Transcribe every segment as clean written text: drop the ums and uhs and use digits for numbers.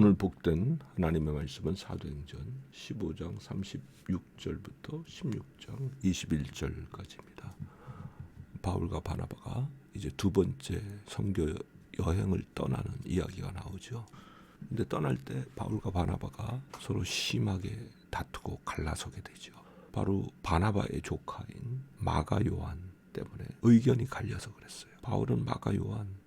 오늘 복된 하나님의 말씀은 사도행전 15장 36절부터 16장 21절까지입니다. 바울과 바나바가 이제 두 번째 선교 여행을 떠나는 이야기가 나오죠. 근데 떠날 때 바울과 바나바가 서로 심하게 다투고 갈라서게 되죠. 바로 바나바의 조카인 마가 요한 때문에 의견이 갈려서 그랬어요. 바울은 마가 요한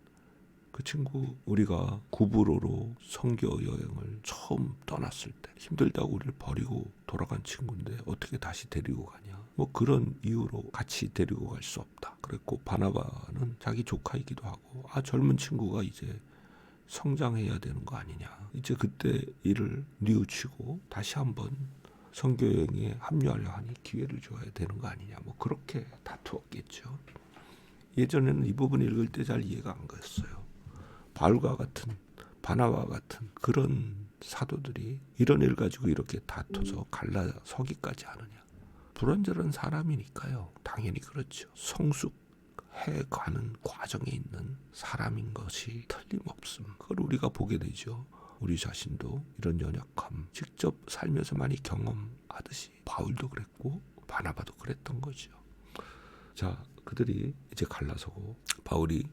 그 친구 우리가 구브로로 선교 여행을 처음 떠났을 때 힘들다고 우리를 버리고 돌아간 친구인데 어떻게 다시 데리고 가냐. 뭐 그런 이유로 같이 데리고 갈 수 없다. 그랬고 바나바는 자기 조카이기도 하고 젊은 친구가 이제 성장해야 되는 거 아니냐. 이제 그때 일을 뉘우치고 다시 한번 선교 여행에 합류하려 하니 기회를 줘야 되는 거 아니냐. 뭐 그렇게 다투었겠죠. 예전에는 이 부분 읽을 때 잘 이해가 안 갔어요. 바울과 같은 바나바와 같은 그런 사도들이 이런 일 가지고 이렇게 다퉈서 갈라서기까지 하느냐. 불완전한 사람이니까요. 당연히 그렇죠. 성숙해가는 과정에 있는 사람인 것이 틀림없음. 그걸 우리가 보게 되죠. 우리 자신도 이런 연약함 직접 살면서 많이 경험하듯이 바울도 그랬고 바나바도 그랬던 거죠. 자, 그들이 이제 갈라서고 바울이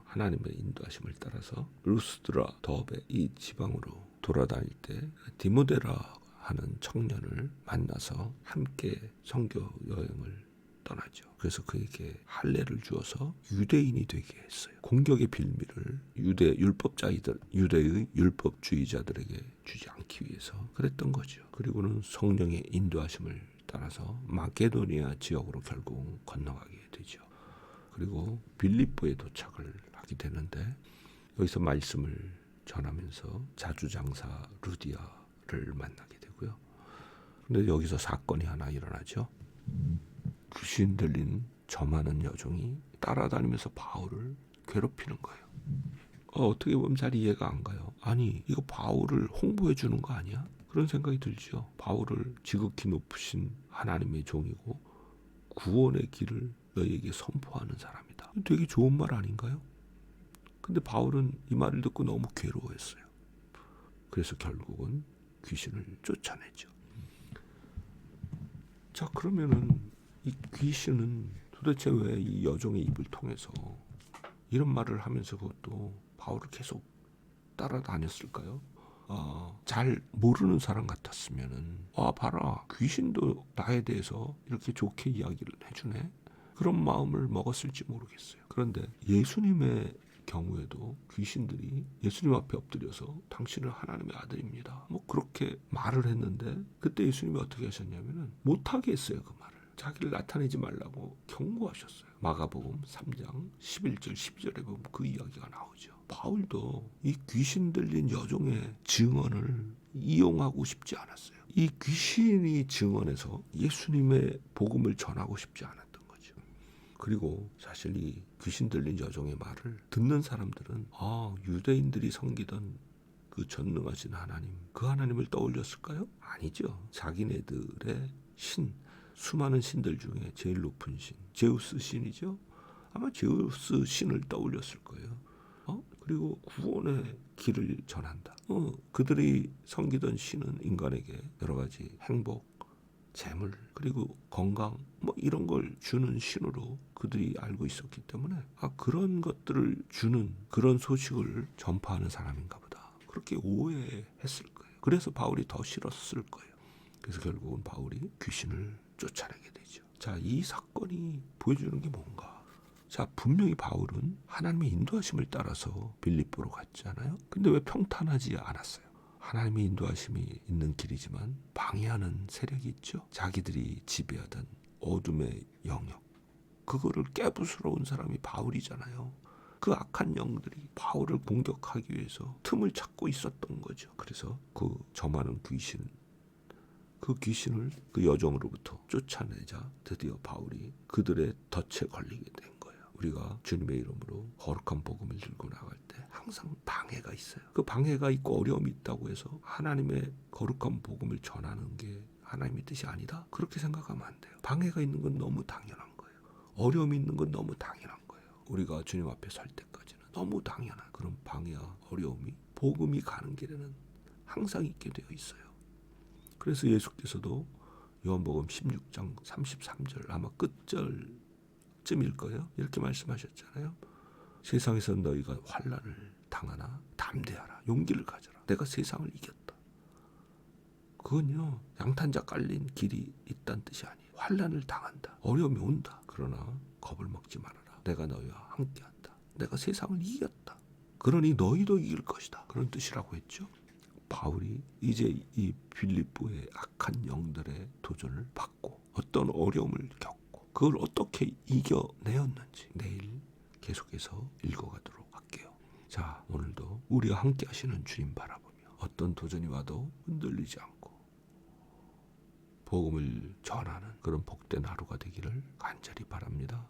하나님의 인도하심을 따라서 루스드라 더베 이 지방으로 돌아다닐 때 디모데라 하는 청년을 만나서 함께 선교 여행을 떠나죠. 그래서 그에게 할례를 주어서 유대인이 되게 했어요. 공격의 빌미를 유대의 율법주의자들에게 주지 않기 위해서 그랬던 거죠. 그리고는 성령의 인도하심을 따라서 마게도니아 지역으로 결국 건너가게 되죠. 그리고 빌립보에 도착을 하게 되는데 여기서 말씀을 전하면서 자주장사 루디아를 만나게 되고요. 그런데 여기서 사건이 하나 일어나죠. 귀신 들린 저많은 여종이 따라다니면서 바울을 괴롭히는 거예요. 어떻게 보면 잘 이해가 안 가요. 아니 이거 바울을 홍보해 주는 거 아니야? 그런 생각이 들죠. 바울을 지극히 높으신 하나님의 종이고 구원의 길을 너희에게 선포하는 사람이다. 되게 좋은 말 아닌가요? 근데 바울은 이 말을 듣고 너무 괴로워했어요. 그래서 결국은 귀신을 쫓아내죠. 자, 그러면은 이 귀신은 도대체 왜 이 여종의 입을 통해서 이런 말을 하면서 그것도 바울을 계속 따라다녔을까요? 잘 모르는 사람 같았으면은 봐라, 귀신도 나에 대해서 이렇게 좋게 이야기를 해주네. 그런 마음을 먹었을지 모르겠어요. 그런데 예수님의 경우에도 귀신들이 예수님 앞에 엎드려서 당신은 하나님의 아들입니다. 뭐 그렇게 말을 했는데 그때 예수님이 어떻게 하셨냐면은 못하게 했어요. 그 말을. 자기를 나타내지 말라고 경고하셨어요. 마가복음 3장 11절 12절에 보면 그 이야기가 나오죠. 바울도 이 귀신 들린 여종의 증언을 이용하고 싶지 않았어요. 이 귀신이 증언해서 예수님의 복음을 전하고 싶지 않았던 거죠. 그리고 사실 이 귀신 들린 여종의 말을 듣는 사람들은 유대인들이 섬기던 그 전능하신 하나님, 그 하나님을 떠올렸을까요? 아니죠. 자기네들의 신, 수많은 신들 중에 제일 높은 신, 제우스 신이죠. 아마 제우스 신을 떠올렸을 거예요. 그리고 구원의 길을 전한다. 그들이 섬기던 신은 인간에게 여러 가지 행복, 재물, 그리고 건강 뭐 이런 걸 주는 신으로 그들이 알고 있었기 때문에 그런 것들을 주는 그런 소식을 전파하는 사람인가 보다. 그렇게 오해했을 거예요. 그래서 바울이 더 싫었을 거예요. 그래서 결국은 바울이 귀신을 쫓아내게 되죠. 자, 이 사건이 보여주는 게 뭔가? 자, 분명히 바울은 하나님의 인도하심을 따라서 빌립보로 갔잖아요. 근데 왜 평탄하지 않았어요? 하나님의 인도하심이 있는 길이지만 방해하는 세력이 있죠. 자기들이 지배하던 어둠의 영역. 그거를 깨부수러 온 사람이 바울이잖아요. 그 악한 영들이 바울을 공격하기 위해서 틈을 찾고 있었던 거죠. 그래서 그 저많은 귀신, 그 귀신을 그 여종으로부터 쫓아내자 드디어 바울이 그들의 덫에 걸리게 된 거예요. 우리가 주님의 이름으로 거룩한 복음을 들고 나갈 때 항상 방해가 있어요. 그 방해가 있고 어려움이 있다고 해서 하나님의 거룩한 복음을 전하는 게 하나님의 뜻이 아니다. 그렇게 생각하면 안 돼요. 방해가 있는 건 너무 당연한 거예요. 어려움이 있는 건 너무 당연한 거예요. 우리가 주님 앞에 설 때까지는 너무 당연한 그런 방해와 어려움이 복음이 가는 길에는 항상 있게 되어 있어요. 그래서 예수께서도 요한복음 16장 33절 아마 끝절쯤일 거예요. 이렇게 말씀하셨잖아요. 세상에서 너희가 환난을 당하나 담대하라. 용기를 가져라. 내가 세상을 이겼다. 그건요. 양탄자 깔린 길이 있다는 뜻이 아니에요. 환난을 당한다. 어려움이 온다. 그러나 겁을 먹지 말아라. 내가 너희와 함께한다. 내가 세상을 이겼다. 그러니 너희도 이길 것이다. 그런 뜻이라고 했죠. 바울이 이제 이 빌립보의 악한 영들의 도전을 받고 어떤 어려움을 겪고 그걸 어떻게 이겨내었는지 내일 계속해서 읽어가도록 할게요. 자, 오늘도 우리와 함께 하시는 주님 바라보며 어떤 도전이 와도 흔들리지 않고 복음을 전하는 그런 복된 하루가 되기를 간절히 바랍니다.